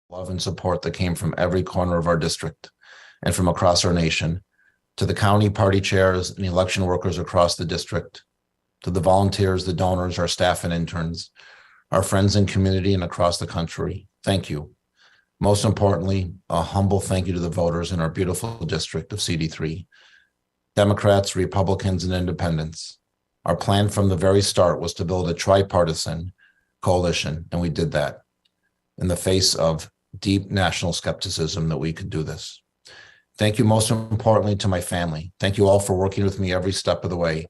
love and support that came from every corner of our district and from across our nation, to the county party chairs and election workers across the district, to the volunteers, the donors, our staff and interns, our friends and community and across the country. Thank you. Most importantly, a humble thank you to the voters in our beautiful district of CD3, Democrats, Republicans, and Independents. Our plan from the very start was to build a tripartisan coalition, and we did that in the face of deep national skepticism that we could do this. Thank you most importantly to my family. Thank you all for working with me every step of the way.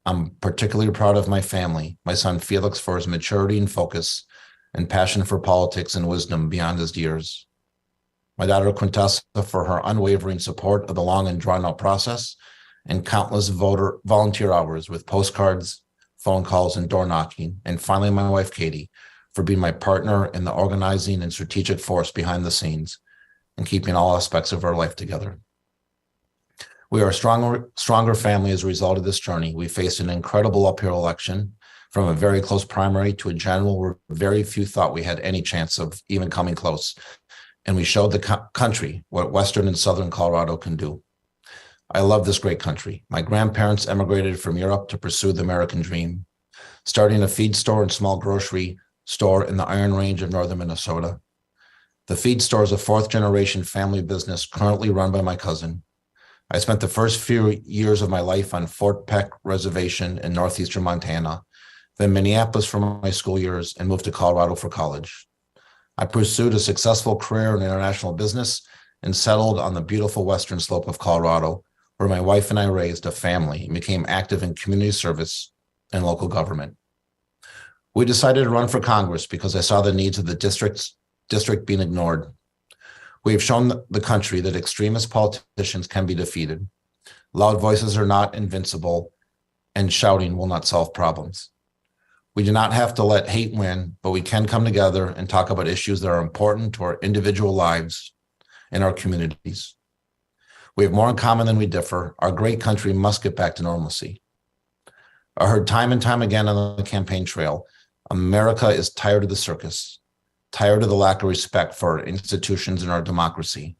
I'm particularly proud of my family, my son Felix for his maturity and focus and passion for politics and wisdom beyond his years. My daughter Quintessa for her unwavering support of the long and drawn out process and countless volunteer hours with postcards, phone calls, and door knocking. And finally, my wife Katie for being my partner in the organizing and strategic force behind the scenes and keeping all aspects of our life together. We are a stronger family as a result of this journey. We faced an incredible uphill election, from a very close primary to a general where very few thought we had any chance of even coming close. And we showed the country what Western and Southern Colorado can do. I love this great country. My grandparents emigrated from Europe to pursue the American dream, starting a feed store and small grocery store in the Iron Range of northern Minnesota. The feed store is a fourth-generation family business currently run by my cousin. I spent the first few years of my life on Fort Peck Reservation in northeastern Montana, then Minneapolis for my school years, and moved to Colorado for college. I pursued a successful career in international business and settled on the beautiful western slope of Colorado, where my wife and I raised a family and became active in community service and local government. We decided to run for Congress because I saw the needs of the district being ignored. We have shown the country that extremist politicians can be defeated. Loud voices are not invincible, and shouting will not solve problems. We do not have to let hate win, but we can come together and talk about issues that are important to our individual lives and our communities. We have more in common than we differ. Our great country must get back to normalcy. I heard time and time again on the campaign trail, America is tired of the circus, tired of the lack of respect for our institutions and our democracy,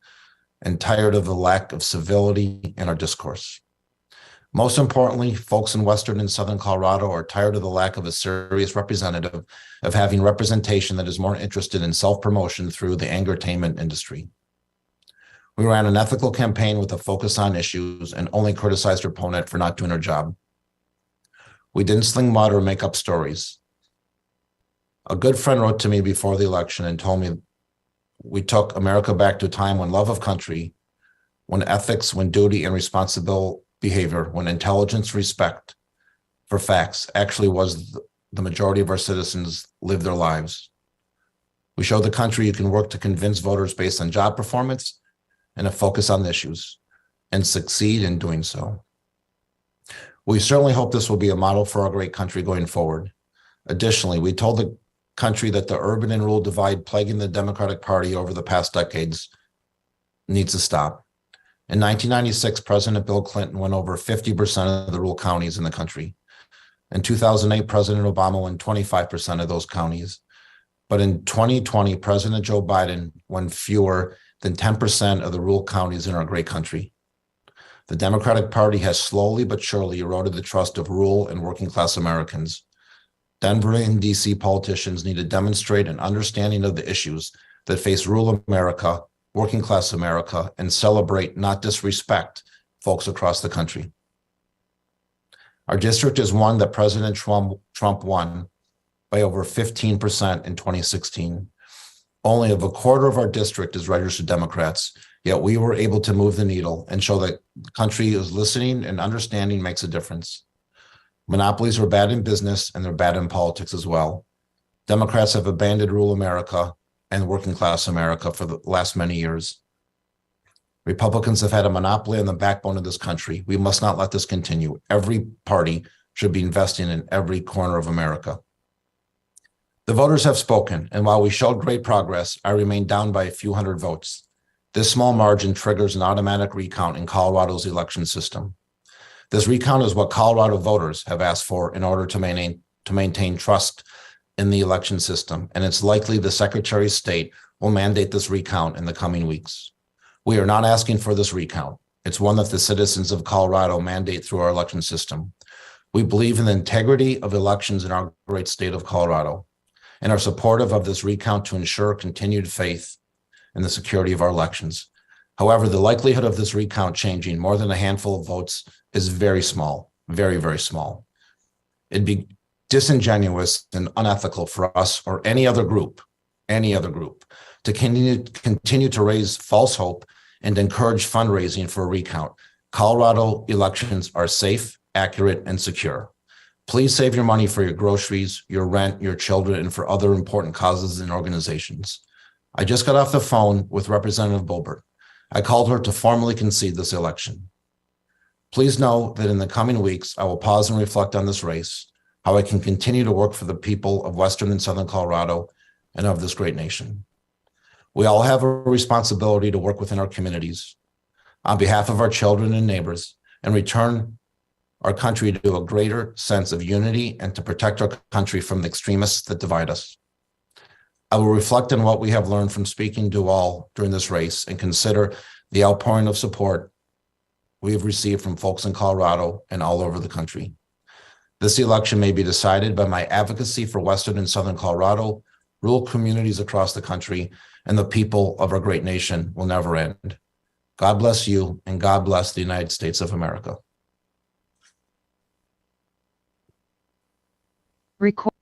and tired of the lack of civility in our discourse. Most importantly, folks in Western and Southern Colorado are tired of the lack of a serious representative, of having representation that is more interested in self-promotion through the angertainment industry. We ran an ethical campaign with a focus on issues and only criticized our opponent for not doing her job. We didn't sling mud or make up stories. A good friend wrote to me before the election and told me we took America back to a time when love of country, when ethics, when duty and responsible behavior, when intelligence, respect for facts actually was the majority of our citizens live their lives. We showed the country you can work to convince voters based on job performance and a focus on issues, and succeed in doing so. We certainly hope this will be a model for our great country going forward. Additionally, we told the country that the urban and rural divide plaguing the Democratic Party over the past decades needs to stop. In 1996, President Bill Clinton won over 50% of the rural counties in the country. In 2008, President Obama won 25% of those counties. But in 2020, President Joe Biden won fewer than 10% of the rural counties in our great country. The Democratic Party has slowly but surely eroded the trust of rural and working class Americans. Denver and DC politicians need to demonstrate an understanding of the issues that face rural America, working class America, and celebrate, not disrespect, folks across the country. Our district is one that President Trump won by over 15% in 2016. Only a quarter of our district is registered Democrats, yet we were able to move the needle and show that the country is listening and understanding makes a difference. Monopolies are bad in business and they're bad in politics as well. Democrats have abandoned rural America and working class America for the last many years. Republicans have had a monopoly on the backbone of this country. We must not let this continue. Every party should be investing in every corner of America. The voters have spoken, and while we showed great progress, I remain down by a few hundred votes. This small margin triggers an automatic recount in Colorado's election system. This recount is what Colorado voters have asked for in order to maintain trust in the election system, and it's likely the Secretary of State will mandate this recount in the coming weeks. We are not asking for this recount. It's one that the citizens of Colorado mandate through our election system. We believe in the integrity of elections in our great state of Colorado and are supportive of this recount to ensure continued faith in the security of our elections. However, the likelihood of this recount changing more than a handful of votes is very small, very, very small. It'd be disingenuous and unethical for us or any other group to continue to raise false hope and encourage fundraising for a recount. Colorado elections are safe, accurate, and secure. Please save your money for your groceries, your rent, your children, and for other important causes and organizations. I just got off the phone with Representative Boebert. I called her to formally concede this election. Please know that in the coming weeks, I will pause and reflect on this race, how I can continue to work for the people of Western and Southern Colorado and of this great nation. We all have a responsibility to work within our communities on behalf of our children and neighbors and return our country to a greater sense of unity and to protect our country from the extremists that divide us. I will reflect on what we have learned from speaking to all during this race and consider the outpouring of support we have received from folks in Colorado and all over the country. This election may be decided by my advocacy for Western and Southern Colorado, rural communities across the country, and the people of our great nation will never end. God bless you, and God bless the United States of America. Record.